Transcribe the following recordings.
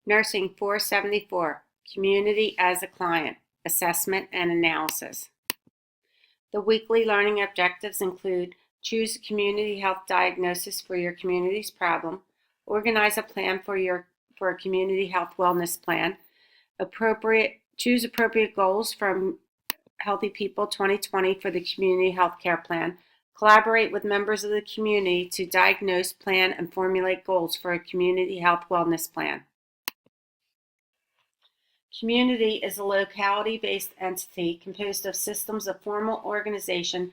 Nursing 474, Community as a Client, Assessment and Analysis. The weekly learning objectives include choose a community health diagnosis for your community's problem, organize a plan for a community health wellness plan, choose appropriate goals from Healthy People 2020 for the community health care plan, collaborate with members of the community to diagnose, plan, and formulate goals for a community health wellness plan. Community is a locality-based entity composed of systems of formal organization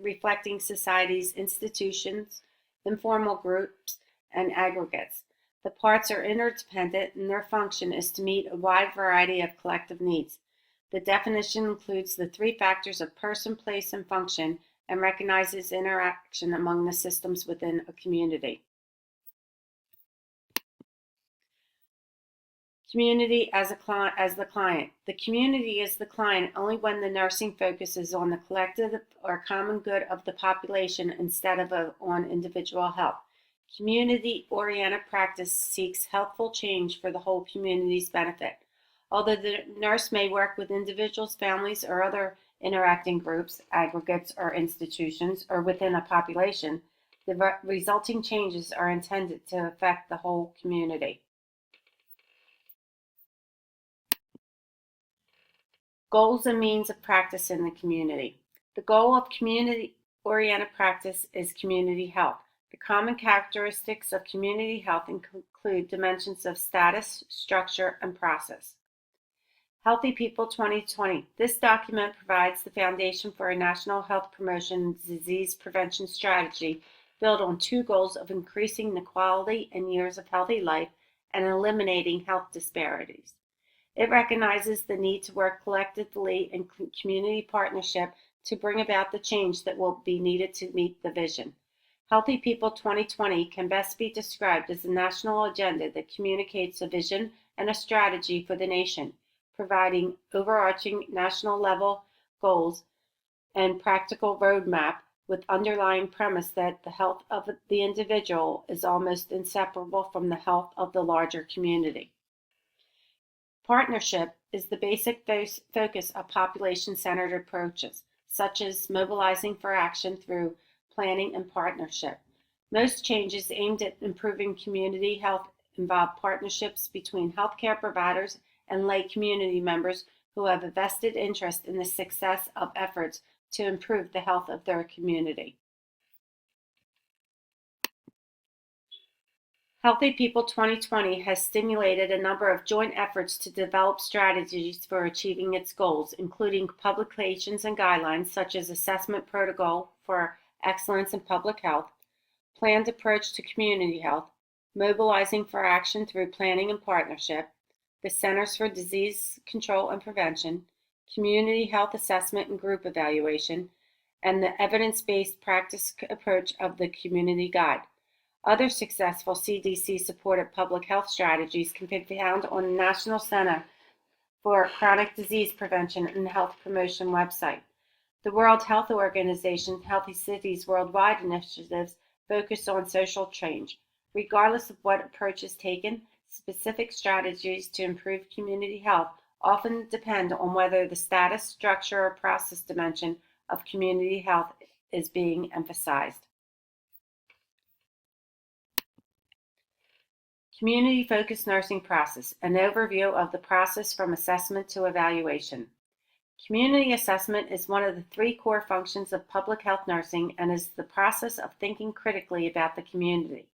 reflecting societies, institutions, informal groups, and aggregates. The parts are interdependent and their function is to meet a wide variety of collective needs. The definition includes the three factors of person, place, and function and recognizes interaction among the systems within a community. Community as the client. The community is the client only when the nursing focuses on the collective or common good of the population instead of on individual health. Community-oriented practice seeks healthful change for the whole community's benefit. Although the nurse may work with individuals, families, or other interacting groups, aggregates, or institutions, or within a population, the resulting changes are intended to affect the whole community. Goals and means of practice in the community. The goal of community-oriented practice is community health. The common characteristics of community health include dimensions of status, structure, and process. Healthy People 2020. This document provides the foundation for a national health promotion and disease prevention strategy built on two goals of increasing the quality and years of healthy life and eliminating health disparities. It recognizes the need to work collectively in community partnership to bring about the change that will be needed to meet the vision. Healthy People 2020 can best be described as a national agenda that communicates a vision and a strategy for the nation, providing overarching national level goals and practical roadmap with underlying premise that the health of the individual is almost inseparable from the health of the larger community. Partnership is the basic focus of population-centered approaches, such as mobilizing for action through planning and partnership. Most changes aimed at improving community health involve partnerships between healthcare providers and lay community members who have a vested interest in the success of efforts to improve the health of their community. Healthy People 2020 has stimulated a number of joint efforts to develop strategies for achieving its goals, including publications and guidelines such as Assessment Protocol for Excellence in Public Health, Planned Approach to Community Health, Mobilizing for Action through Planning and Partnership, the Centers for Disease Control and Prevention, Community Health Assessment and Group Evaluation, and the Evidence-Based Practice Approach of the Community Guide. Other successful CDC-supported public health strategies can be found on the National Center for Chronic Disease Prevention and Health Promotion website. The World Health Organization Healthy Cities Worldwide initiatives focus on social change. Regardless of what approach is taken, specific strategies to improve community health often depend on whether the status, structure, or process dimension of community health is being emphasized. Community-focused nursing process, an overview of the process from assessment to evaluation. Community assessment is one of the three core functions of public health nursing and is the process of thinking critically about the community.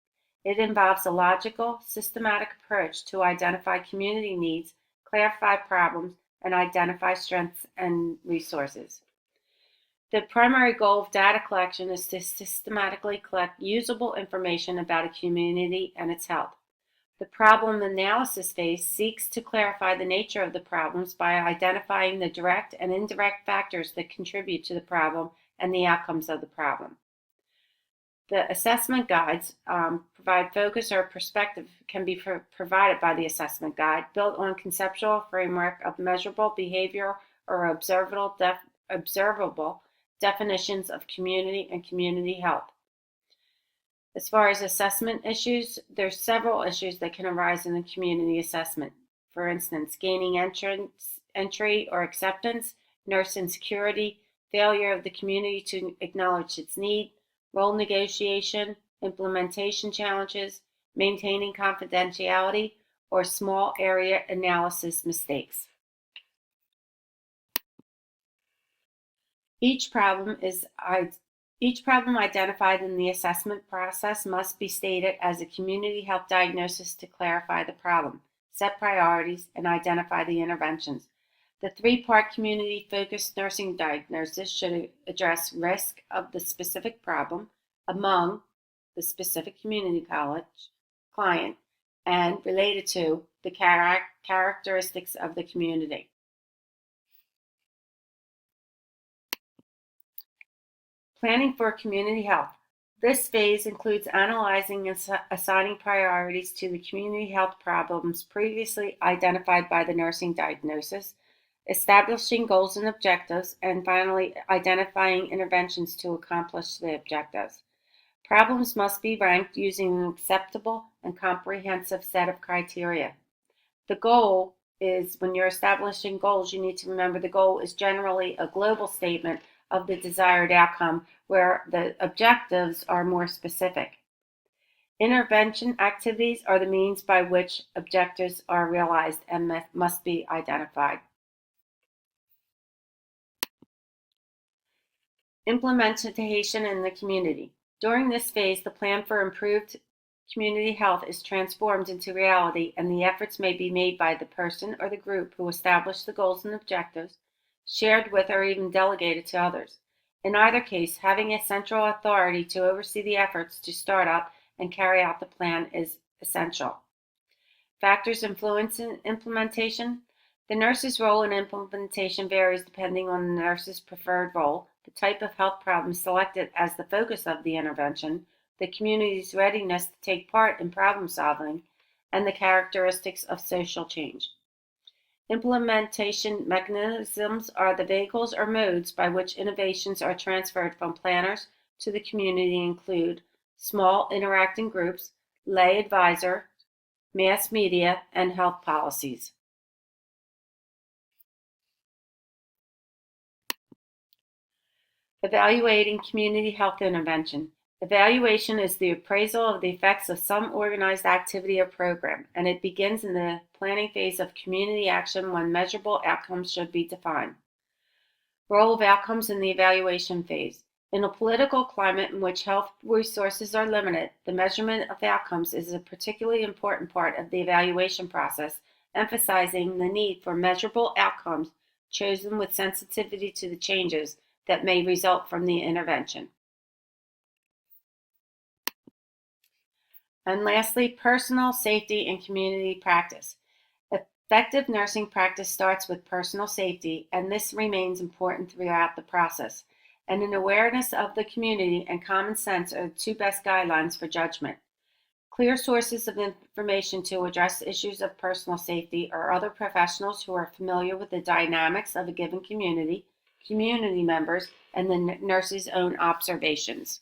It involves a logical, systematic approach to identify community needs, clarify problems, and identify strengths and resources. The primary goal of data collection is to systematically collect usable information about a community and its health. The problem analysis phase seeks to clarify the nature of the problems by identifying the direct and indirect factors that contribute to the problem and the outcomes of the problem. The assessment guides provide focus or perspective can be provided by the assessment guide, built on conceptual framework of measurable, behavioral, or observable definitions of community and community health. As far as assessment issues, there's several issues that can arise in the community assessment. For instance, gaining entry or acceptance, nurse insecurity, failure of the community to acknowledge its need, role negotiation, implementation challenges, maintaining confidentiality, or small area analysis mistakes. Each problem identified in the assessment process must be stated as a community health diagnosis to clarify the problem, set priorities, and identify the interventions. The three-part community-focused nursing diagnosis should address risk of the specific problem among the specific community client and related to the characteristics of the community. Planning for community health. This phase includes analyzing and assigning priorities to the community health problems previously identified by the nursing diagnosis, establishing goals and objectives, and finally identifying interventions to accomplish the objectives. Problems must be ranked using an acceptable and comprehensive set of criteria. The goal is, when you're establishing goals, you need to remember the goal is generally a global statement of the desired outcome, where the objectives are more specific. Intervention activities are the means by which objectives are realized and must be identified. Implementation in the community. During this phase, the plan for improved community health is transformed into reality, and the efforts may be made by the person or the group who established the goals and objectives, shared with or even delegated to others. In either case, having a central authority to oversee the efforts to start up and carry out the plan is essential. Factors influencing implementation. The nurse's role in implementation varies depending on the nurse's preferred role, the type of health problem selected as the focus of the intervention, the community's readiness to take part in problem solving, and the characteristics of social change. Implementation mechanisms are the vehicles or modes by which innovations are transferred from planners to the community, include small interacting groups, lay advisor, mass media, and health policies. Evaluating community health intervention. Evaluation is the appraisal of the effects of some organized activity or program, and it begins in the planning phase of community action when measurable outcomes should be defined. Role of outcomes in the evaluation phase. In a political climate in which health resources are limited, the measurement of outcomes is a particularly important part of the evaluation process, emphasizing the need for measurable outcomes chosen with sensitivity to the changes that may result from the intervention. And lastly, personal safety and community practice. Effective nursing practice starts with personal safety, and this remains important throughout the process. And an awareness of the community and common sense are the two best guidelines for judgment. Clear sources of information to address issues of personal safety are other professionals who are familiar with the dynamics of a given community, community members, and the nurse's own observations.